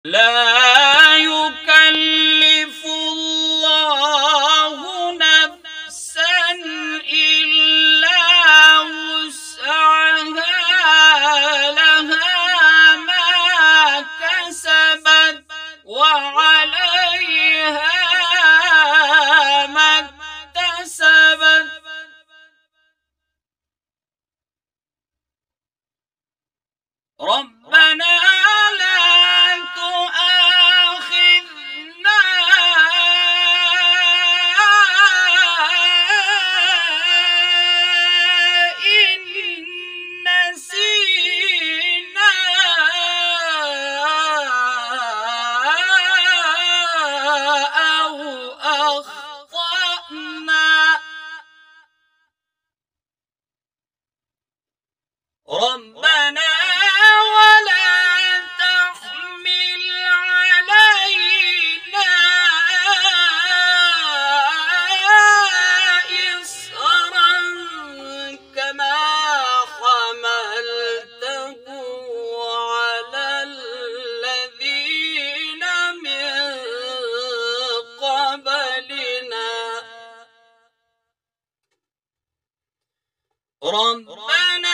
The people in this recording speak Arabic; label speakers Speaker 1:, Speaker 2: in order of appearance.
Speaker 1: لا يكلف الله نفسا إلا وسعها، لها ما كسبت وعليها ما اكتسبت. ربنا لا تؤاخذنا إن نسينا أو أخطأنا. ربنا ولا تحمل علينا إصرا كما حملته على الذين من قبلنا. ربنا